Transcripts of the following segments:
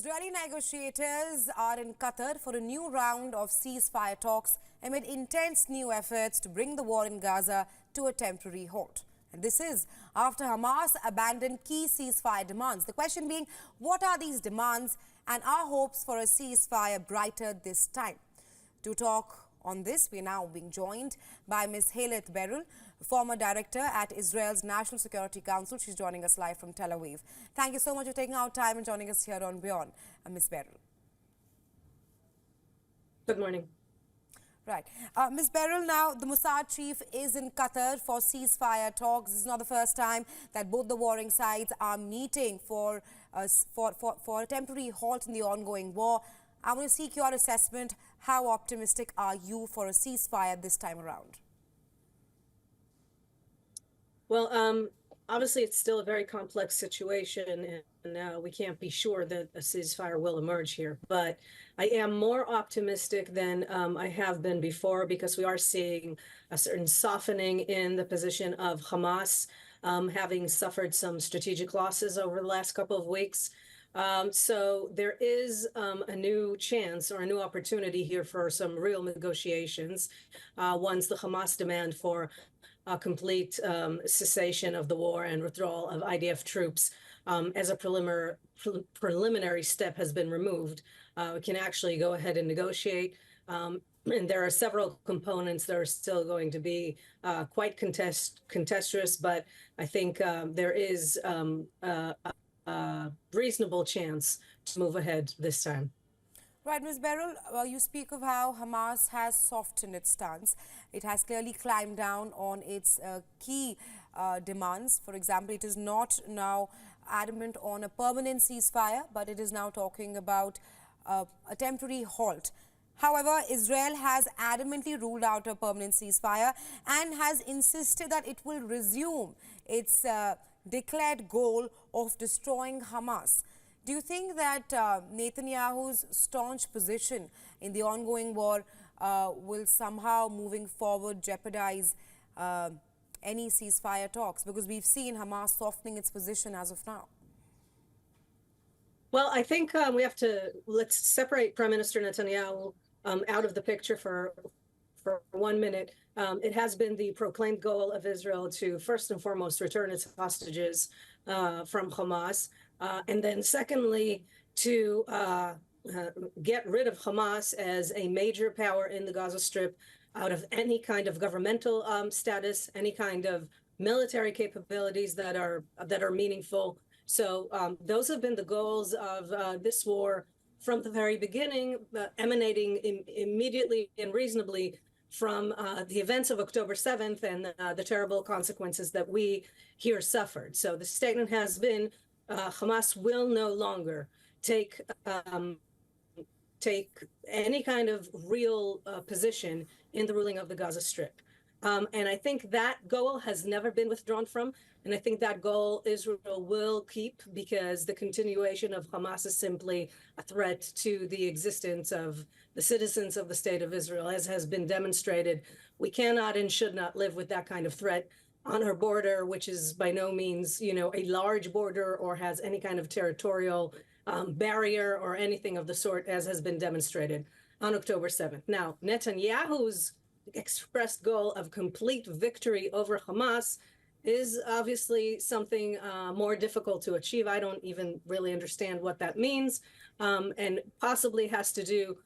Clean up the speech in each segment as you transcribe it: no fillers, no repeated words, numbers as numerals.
Israeli negotiators are in Qatar for a new round of ceasefire talks amid intense new efforts to bring the war in Gaza to a temporary halt. And this is after Hamas abandoned key ceasefire demands. The question being, what are these demands and are hopes for a ceasefire brighter this time? To talk on this, we are now being joined by Ms. Hayleth Beryl, former director at Israel's National Security Council. She's joining us live from Tel Aviv. Thank you so much for taking our time and joining us here on WION. Ms. Beryl. Good morning. Right. Ms. Beryl, now the Mossad chief is in Qatar for ceasefire talks. This is not the first time that both the warring sides are meeting for a temporary halt in the ongoing war. I want to seek your assessment. How optimistic are you for a ceasefire this time around? Well, obviously, it's still a very complex situation, and we can't be sure that a ceasefire will emerge here. But I am more optimistic than I have been before, because we are seeing a certain softening in the position of Hamas, having suffered some strategic losses over the last couple of weeks. So there is a new chance or a new opportunity here for some real negotiations once the Hamas demand for a complete cessation of the war and withdrawal of IDF troops as a preliminary step has been removed. We can actually go ahead and negotiate. And there are several components that are still going to be quite contentious, but I think there is a reasonable chance to move ahead this time. Right, Ms. Beryl, you speak of how Hamas has softened its stance. It has clearly climbed down on its key demands. For example, it is not now adamant on a permanent ceasefire, but it is now talking about a temporary halt. However, Israel has adamantly ruled out a permanent ceasefire and has insisted that it will resume its declared goal of destroying Hamas. Do you think that Netanyahu's staunch position in the ongoing war will somehow, moving forward, jeopardize any ceasefire talks? Because we've seen Hamas softening its position as of now. Well, I think let's separate Prime Minister Netanyahu out of the picture for 1 minute. It has been the proclaimed goal of Israel to first and foremost return its hostages from Hamas. And then secondly, to get rid of Hamas as a major power in the Gaza Strip out of any kind of governmental status, any kind of military capabilities that are meaningful. So those have been the goals of this war from the very beginning, emanating immediately and reasonably from the events of October 7th and the terrible consequences that we here suffered. So the statement has been Hamas will no longer take any kind of real position in the ruling of the Gaza Strip. And I think that goal has never been withdrawn from. And I think that goal Israel will keep, because the continuation of Hamas is simply a threat to the existence of the citizens of the state of Israel, as has been demonstrated. We cannot and should not live with that kind of threat on our border, which is by no means, a large border or has any kind of territorial barrier or anything of the sort, as has been demonstrated on October 7th. Now, Netanyahu's expressed goal of complete victory over Hamas is obviously something more difficult to achieve. I don't even really understand what that means, and possibly has to do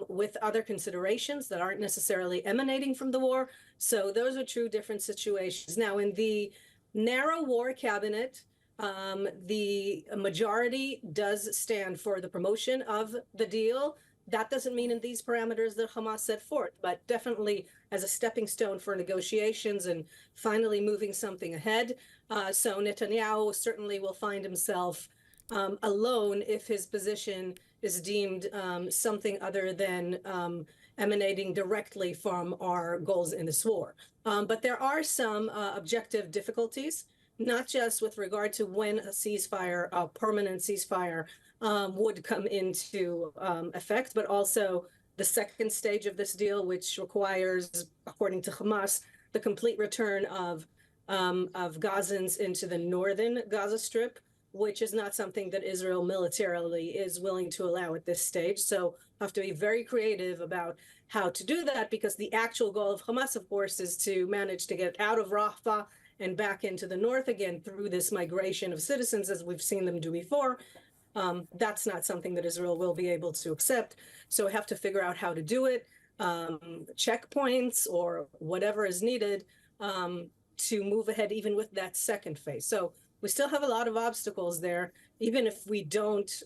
with other considerations that aren't necessarily emanating from the war. So those are two different situations. Now, in the narrow war cabinet, the majority does stand for the promotion of the deal. That doesn't mean in these parameters that Hamas set forth, but definitely as a stepping stone for negotiations and finally moving something ahead. So Netanyahu certainly will find himself alone if his position is deemed something other than emanating directly from our goals in this war. But there are some objective difficulties, not just with regard to when a ceasefire, a permanent ceasefire, would come into effect, but also the second stage of this deal, which requires, according to Hamas, the complete return of Gazans into the northern Gaza Strip, which is not something that Israel militarily is willing to allow at this stage. So have to be very creative about how to do that, because the actual goal of Hamas, of course, is to manage to get out of Rafah and back into the north again through this migration of citizens, as we've seen them do before. That's not something that Israel will be able to accept. So we have to figure out how to do it, checkpoints or whatever is needed to move ahead even with that second phase. So we still have a lot of obstacles there, even if we don't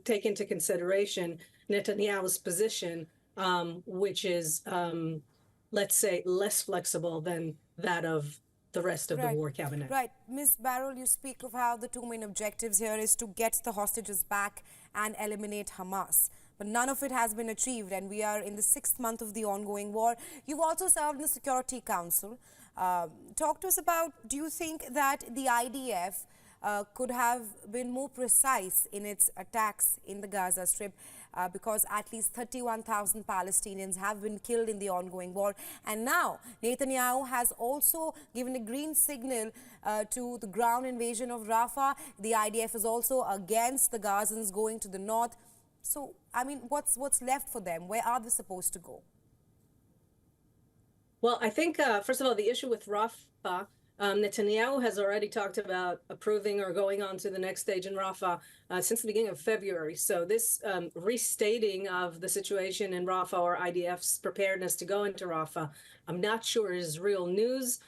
take into consideration Netanyahu's position, which is, let's say, less flexible than that of the rest of the war cabinet. Right. Ms. Barrow, you speak of how the two main objectives here is to get the hostages back and eliminate Hamas. But none of it has been achieved, and we are in the 6th month of the ongoing war. You've also served in the Security Council. Talk to us about, do you think that the IDF could have been more precise in its attacks in the Gaza Strip, because at least 31,000 Palestinians have been killed in the ongoing war. And now Netanyahu has also given a green signal to the ground invasion of Rafah. The IDF is also against the Gazans going to the north. So, I mean, what's left for them? Where are they supposed to go? Well, I think, first of all, the issue with Rafah, Netanyahu has already talked about approving or going on to the next stage in Rafah since the beginning of February. So this restating of the situation in Rafah, or IDF's preparedness to go into Rafah, I'm not sure is real news.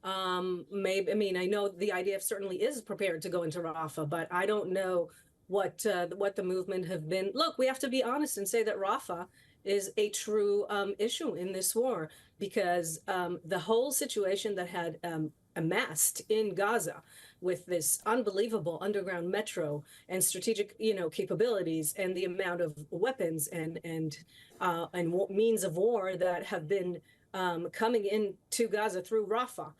Maybe, I mean, I know the IDF certainly is prepared to go into Rafah, but I don't know what the movement have been. Look, we have to be honest and say that Rafah is a true issue in this war, because the whole situation that had amassed in Gaza with this unbelievable underground metro and strategic, capabilities, and the amount of weapons and means of war that have been coming into Gaza through Rafah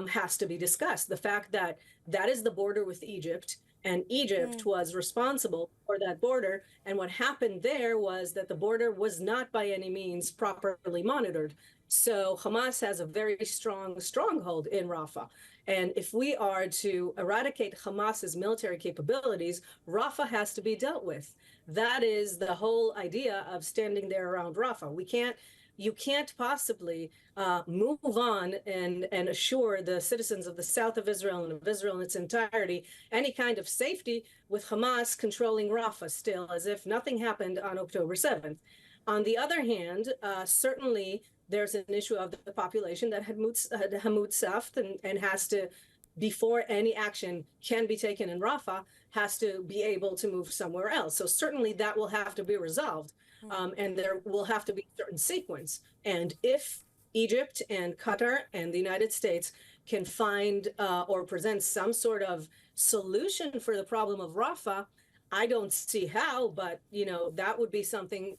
has to be discussed. The fact that that is the border with Egypt, and Egypt was responsible for that border. And what happened there was that the border was not by any means properly monitored. So Hamas has a very strong stronghold in Rafah. And if we are to eradicate Hamas's military capabilities, Rafah has to be dealt with. That is the whole idea of standing there around Rafah. You can't possibly move on and assure the citizens of the south of Israel and of Israel in its entirety any kind of safety with Hamas controlling Rafah still, as if nothing happened on October 7th. On the other hand, certainly there's an issue of the population that had Hamutzafed and has to, before any action can be taken in Rafah, has to be able to move somewhere else. So certainly that will have to be resolved. And there will have to be a certain sequence. And if Egypt and Qatar and the United States can find or present some sort of solution for the problem of Rafah, I don't see how, but that would be something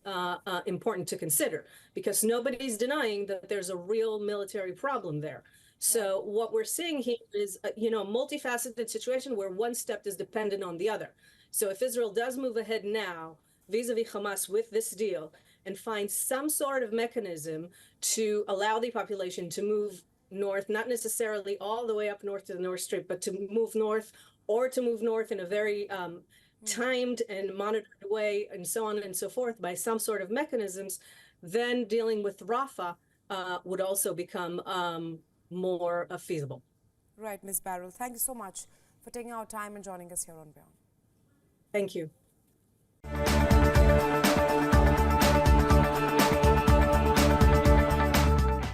important to consider, because nobody's denying that there's a real military problem there. So what we're seeing here is a multifaceted situation where one step is dependent on the other. So if Israel does move ahead now vis-a-vis Hamas with this deal and find some sort of mechanism to allow the population to move north, not necessarily all the way up north to the North Strip, but to move north, or to move north in a very timed and monitored way, and so on and so forth, by some sort of mechanisms, then dealing with Rafah would also become more feasible. Right, Ms. Barrow. Thank you so much for taking our time and joining us here on WION. Thank you.